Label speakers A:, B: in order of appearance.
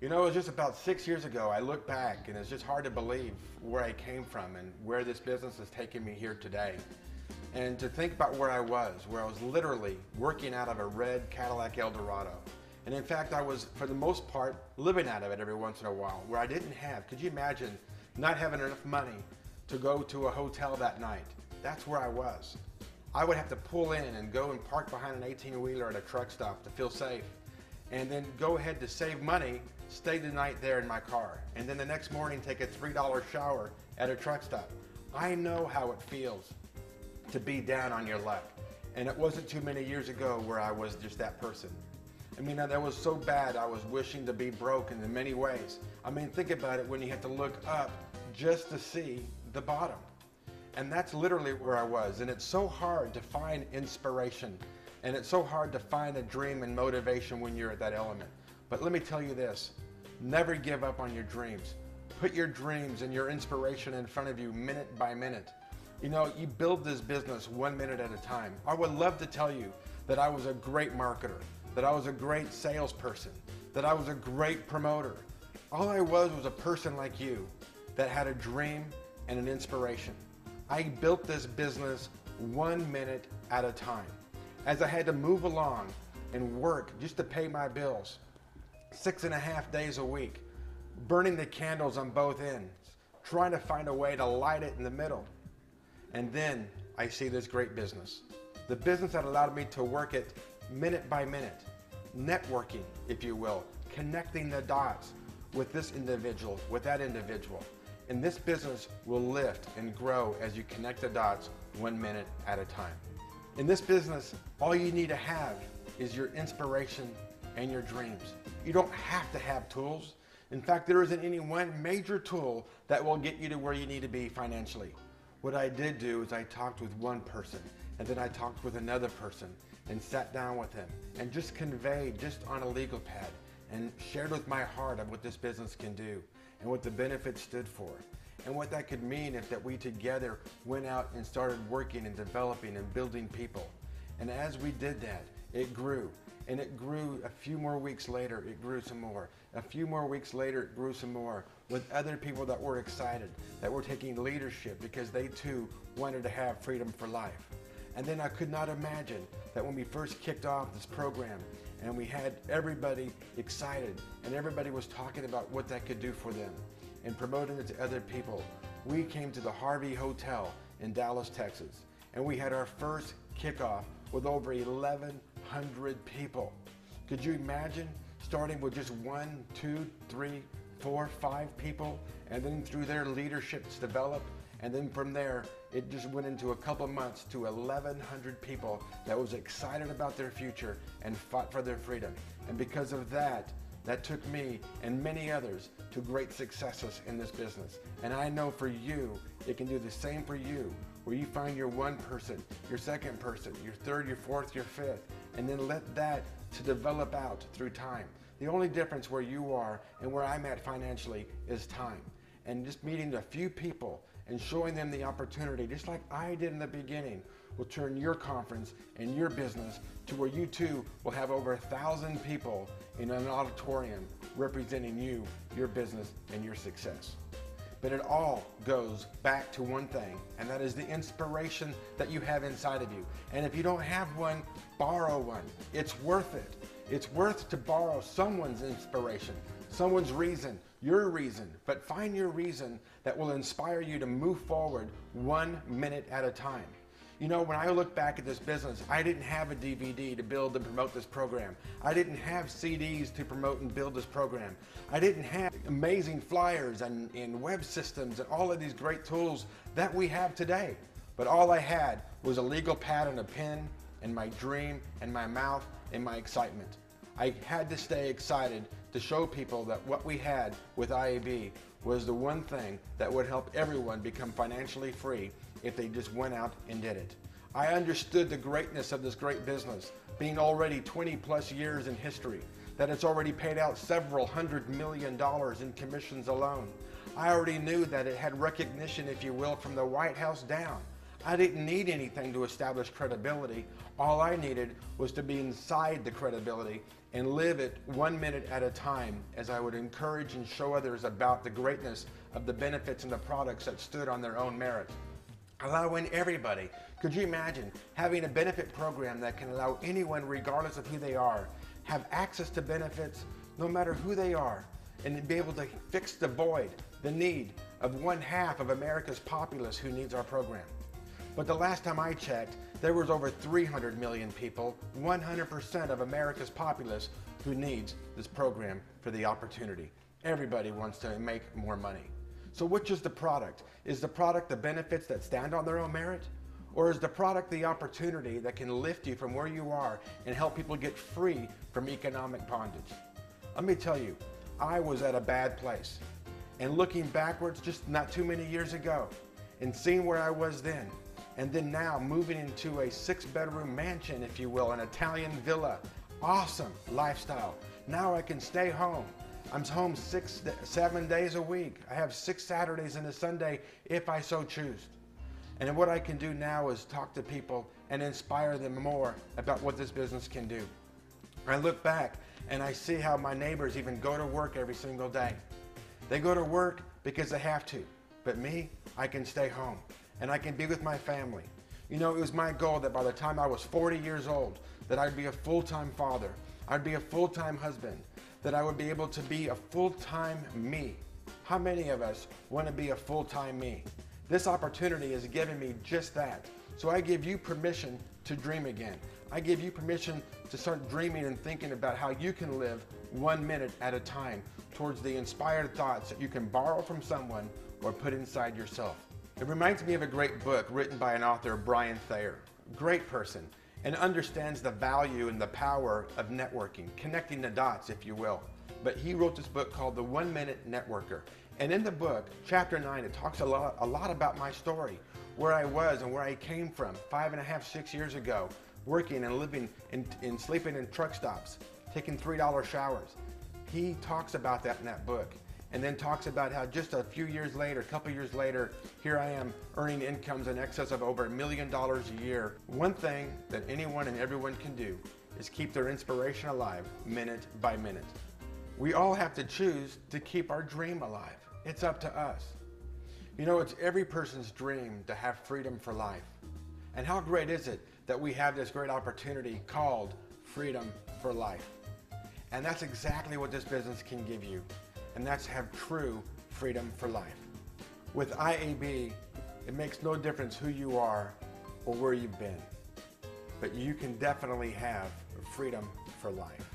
A: You know, it was just about 6 years ago. I look back and it's just hard to believe where I came from and where this business has taken me here today. And to think about where I was literally working out of a red Cadillac Eldorado. And in fact, I was, for the most part, living out of it every once in a while, where I didn't have, could you imagine not having enough money to go to a hotel that night? That's where I was. I would have to pull in and go and park behind an 18-wheeler at a truck stop to feel safe, and then go ahead to save money, stay the night there in my car, and then the next morning take a $3 shower at a truck stop. I know how it feels to be down on your luck, and it wasn't too many years ago where I was just that person. I mean, that was so bad I was wishing to be broke in many ways. I mean, think about it when you have to look up just to see the bottom. And that's literally where I was, and it's so hard to find inspiration, and it's so hard to find a dream and motivation when you're at that element. But let me tell you this, never give up on your dreams. Put your dreams and your inspiration in front of you minute by minute. You know, you build this business 1 minute at a time. I would love to tell you that I was a great marketer, that I was a great salesperson, that I was a great promoter. All I was a person like you that had a dream and an inspiration. I built this business 1 minute at a time. As I had to move along and work just to pay my bills, 6.5 days a week, burning the candles on both ends, trying to find a way to light it in the middle. And then I see this great business. The business that allowed me to work it minute by minute, networking, if you will, connecting the dots with this individual, with that individual. And this business will lift and grow as you connect the dots 1 minute at a time. In this business, all you need to have is your inspiration and your dreams. You don't have to have tools. In fact, there isn't any one major tool that will get you to where you need to be financially. What I did do is I talked with one person, and then I talked with another person and sat down with him and just conveyed just on a legal pad and shared with my heart of what this business can do and what the benefits stood for and what that could mean if that we together went out and started working and developing and building people. And as we did that, it grew. And it grew a few more weeks later, it grew some more. A few more weeks later, it grew some more with other people that were excited, that were taking leadership because they too wanted to have freedom for life. And then I could not imagine that when we first kicked off this program and we had everybody excited and everybody was talking about what that could do for them and promoting it to other people, we came to the Harvey Hotel in Dallas, Texas, and we had our first kickoff with over 1,100 people. Could you imagine starting with just 1, 2, 3, 4, 5 people, and then through their leaderships develop, and then from there, it just went into a couple of months to 1,100 people that was excited about their future and fought for their freedom. And because of that, that took me and many others to great successes in this business. And I know for you, it can do the same for you, where you find your one person, your second person, your third, your fourth, your fifth, and then let that to develop out through time. The only difference where you are and where I'm at financially is time. And just meeting a few people and showing them the opportunity, just like I did in the beginning, will turn your conference and your business to where you too will have over 1,000 people in an auditorium representing you, your business, and your success. But it all goes back to one thing, and that is the inspiration that you have inside of you. And if you don't have one, borrow one. It's worth it. It's worth to borrow someone's inspiration, someone's reason, your reason, but find your reason that will inspire you to move forward 1 minute at a time. You know, when I look back at this business, I didn't have a DVD to build and promote this program. I didn't have CDs to promote and build this program. I didn't have amazing flyers and web systems and all of these great tools that we have today. But all I had was a legal pad and a pen and my dream and my mouth and my excitement. I had to stay excited to show people that what we had with IAB was the one thing that would help everyone become financially free if they just went out and did it. I understood the greatness of this great business, being already 20 plus years in history, that it's already paid out several $100 million in commissions alone. I already knew that it had recognition, if you will, from the White House down. I didn't need anything to establish credibility. All I needed was to be inside the credibility and live it 1 minute at a time as I would encourage and show others about the greatness of the benefits and the products that stood on their own merit. Allowing everybody. Could you imagine having a benefit program that can allow anyone, regardless of who they are, have access to benefits no matter who they are, and be able to fix the void, the need of 1/2 of America's populace who needs our program? But the last time I checked, there was over 300 million people, 100% of America's populace, who needs this program for the opportunity. Everybody wants to make more money. So which is the product? Is the product the benefits that stand on their own merit? Or is the product the opportunity that can lift you from where you are and help people get free from economic bondage? Let me tell you, I was at a bad place. And looking backwards just not too many years ago and seeing where I was then, and then now moving into a 6-bedroom mansion, if you will, an Italian villa, awesome lifestyle. Now I can stay home. I'm home 7 days a week. I have 6 Saturdays and a Sunday if I so choose. And what I can do now is talk to people and inspire them more about what this business can do. I look back and I see how my neighbors even go to work every single day. They go to work because they have to, but me, I can stay home and I can be with my family. You know, it was my goal that by the time I was 40 years old, that I'd be a full-time father, I'd be a full-time husband, that I would be able to be a full-time me. How many of us want to be a full-time me? This opportunity has given me just that. So I give you permission to dream again. I give you permission to start dreaming and thinking about how you can live 1 minute at a time towards the inspired thoughts that you can borrow from someone or put inside yourself. It reminds me of a great book written by an author, Brian Thayer. Great person, and understands the value and the power of networking, connecting the dots, if you will. But he wrote this book called The 1 Minute Networker. And in the book, chapter 9, it talks a lot about my story, where I was and where I came from 5.5, 6 years ago, working and living and sleeping in truck stops, taking $3 showers. He talks about that in that book. And then talks about how just a few years later, a couple years later, here I am earning incomes in excess of over $1 million a year. One thing that anyone and everyone can do is keep their inspiration alive minute by minute. We all have to choose to keep our dream alive. It's up to us. You know, it's every person's dream to have freedom for life. And how great is it that we have this great opportunity called freedom for life? And that's exactly what this business can give you. And that's have true freedom for life. With IAB, it makes no difference who you are or where you've been, but you can definitely have freedom for life.